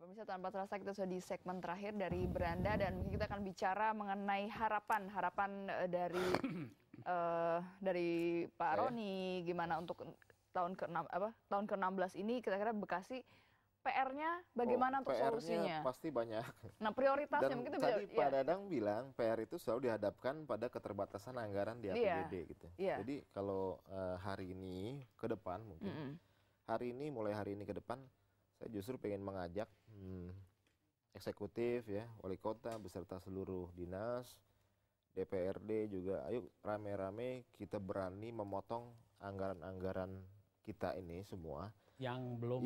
Pemirsa, tanpa terasa kita sudah di segmen terakhir dari Beranda dan kita akan bicara mengenai harapan dari Pak Roni, gimana untuk tahun ke-16 ini kira-kira Bekasi PR-nya bagaimana untuk solusinya? Pasti banyak. Nah, prioritasnya Dan mungkin tadi Pak Dadang bilang PR itu selalu dihadapkan pada keterbatasan anggaran di APBD gitu. Jadi kalau hari ini ke depan mungkin mulai hari ini ke depan saya justru pengen mengajak eksekutif ya, wali kota beserta seluruh dinas, DPRD juga, ayo rame-rame kita berani memotong anggaran-anggaran kita ini semua yang belum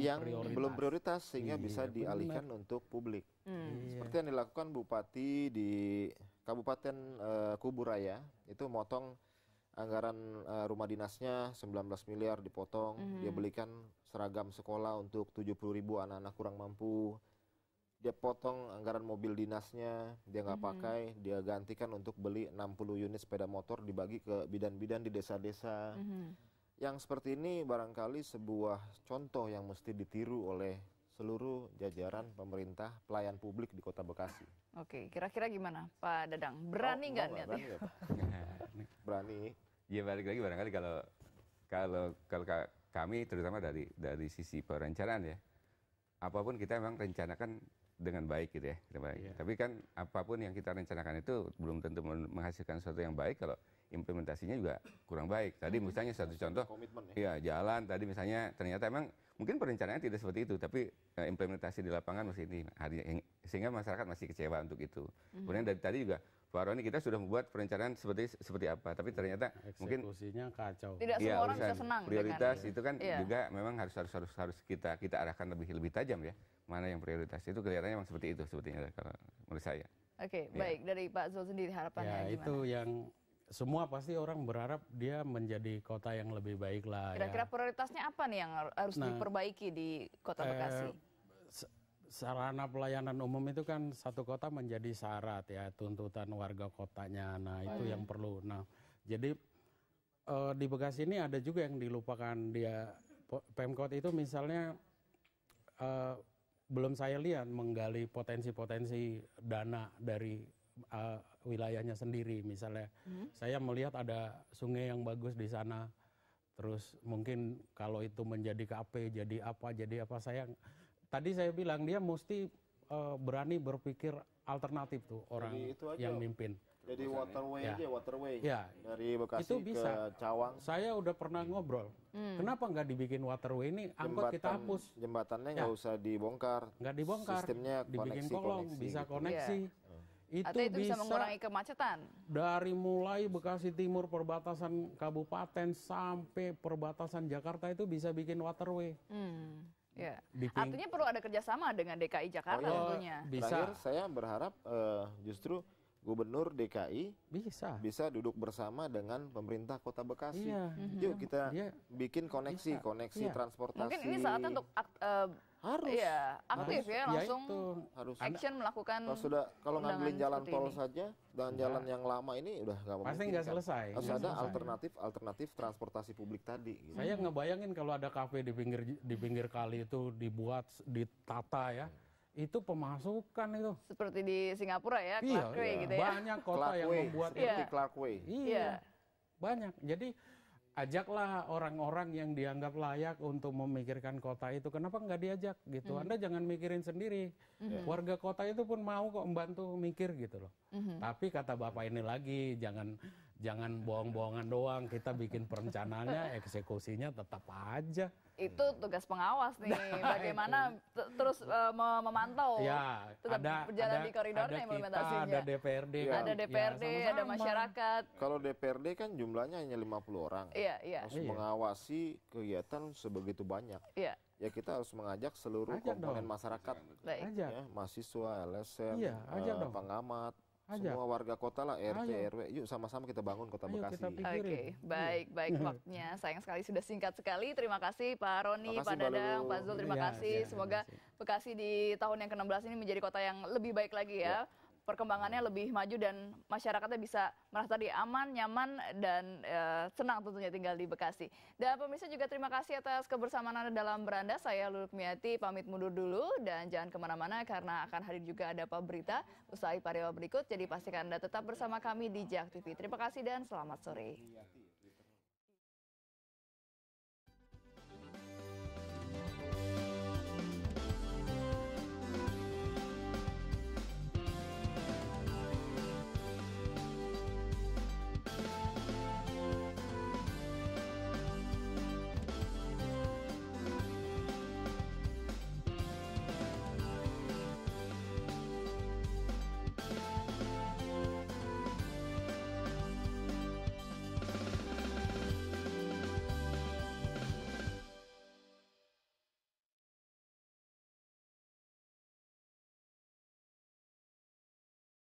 prioritas sehingga bisa dialihkan untuk publik. Seperti yang dilakukan Bupati di Kabupaten Kuburaya, itu motong anggaran rumah dinasnya 19 miliar dipotong, dia belikan seragam sekolah untuk 70.000 anak-anak kurang mampu, dia potong anggaran mobil dinasnya, dia nggak pakai, dia gantikan untuk beli 60 unit sepeda motor dibagi ke bidan-bidan di desa-desa. Yang seperti ini barangkali sebuah contoh yang mesti ditiru oleh seluruh jajaran pemerintah pelayan publik di Kota Bekasi. Oke, kira-kira gimana Pak Dadang? Berani nggak niatnya? Berani. Ya balik lagi barangkali kalau kami terutama dari sisi perencanaan ya, apapun kita memang rencanakan dengan baik gitu ya. Tapi kan apapun yang kita rencanakan itu belum tentu menghasilkan sesuatu yang baik kalau implementasinya juga kurang baik. Tadi misalnya satu contoh, ya jalan tadi misalnya ternyata emang mungkin perencanaannya tidak seperti itu, tapi implementasi di lapangan masih ini sehingga masyarakat masih kecewa untuk itu. Kemudian dari tadi juga Pak Roni kita sudah membuat perencanaan seperti apa, tapi ternyata mungkin eksekusinya kacau. Tidak semua orang bisa senang. Prioritas itu kan juga memang harus kita arahkan lebih tajam ya. Mana yang prioritas itu kelihatannya memang seperti itu sebetulnya kalau menurut saya. Oke, baik dari Pak Zul sendiri harapannya gimana? Itu yang semua pasti orang berharap dia menjadi kota yang lebih baik lah. Kira-kira prioritasnya apa nih yang harus diperbaiki di Kota Bekasi? Sarana pelayanan umum itu kan satu kota menjadi syarat ya, tuntutan warga kotanya. Nah itu yang perlu. Nah jadi di Bekasi ini ada juga yang dilupakan dia. Pemkot itu misalnya belum saya lihat menggali potensi-potensi dana dari wilayahnya sendiri. Misalnya saya melihat ada sungai yang bagus di sana. Terus mungkin kalau itu menjadi KP jadi apa tadi saya bilang dia mesti berani berpikir alternatif tuh orang yang mimpin. Jadi waterway dari Bekasi itu bisa. ke Cawang. Saya udah pernah ngobrol. Kenapa nggak dibikin waterway ini? Angkot kita hapus. Jembatannya nggak usah dibongkar. Nggak dibongkar. Sistemnya dibikin kolong, bisa koneksi. Itu bisa mengurangi kemacetan. Dari mulai Bekasi Timur perbatasan kabupaten sampai perbatasan Jakarta itu bisa bikin waterway. Ya. Artinya perlu ada kerjasama dengan DKI Jakarta tentunya. Terakhir saya berharap justru Gubernur DKI bisa duduk bersama dengan pemerintah Kota Bekasi. Yuk kita bikin koneksi transportasi. Mungkin ini saatnya untuk aktif langsung harus action melakukan. Kalau ngambilin jalan tol saja dengan jalan yang lama ini udah nggak pasti nggak selesai. Harus ada alternatif transportasi publik tadi. Gitu. Saya ngebayangin kalau ada kafe di pinggir kali itu dibuat ditata ya. Itu pemasukan itu. Seperti di Singapura ya, Clarkway gitu ya. Banyak kota yang membuat seperti Clarkway. Banyak. Jadi ajaklah orang-orang yang dianggap layak untuk memikirkan kota itu. Kenapa nggak diajak gitu? Anda jangan mikirin sendiri. Warga kota itu pun mau kok membantu mikir gitu loh. Tapi kata Bapak ini lagi, jangan bohong-bohongan doang. Kita bikin perencanaannya, eksekusinya tetap aja. Itu tugas pengawas nih, bagaimana terus memantau tetap berjalan di koridornya implementasinya. Ada DPRD, ada masyarakat. Kalau DPRD kan jumlahnya hanya 50 orang, harus mengawasi kegiatan sebegitu banyak. Ya kita harus mengajak seluruh komponen masyarakat, mahasiswa, LSM, pengamat. Semua warga kota lah, RT, RW, yuk sama-sama kita bangun Kota Bekasi. Oke, baik. Waktunya sayang sekali sudah singkat sekali. Terima kasih Pak Roni, Pak Dadang, Pak Zul, terima kasih. Semoga Bekasi di tahun yang ke-16 ini menjadi kota yang lebih baik lagi ya. perkembangannya lebih maju dan masyarakatnya bisa merasa tadi aman, nyaman, dan senang tentunya tinggal di Bekasi. Dan pemirsa juga terima kasih atas kebersamaan Anda dalam Beranda. Saya Lulu Kemiati pamit mundur dulu dan jangan kemana-mana karena akan hadir juga ada berita usai pariwara berikut. Jadi pastikan Anda tetap bersama kami di JAK TV. Terima kasih dan selamat sore.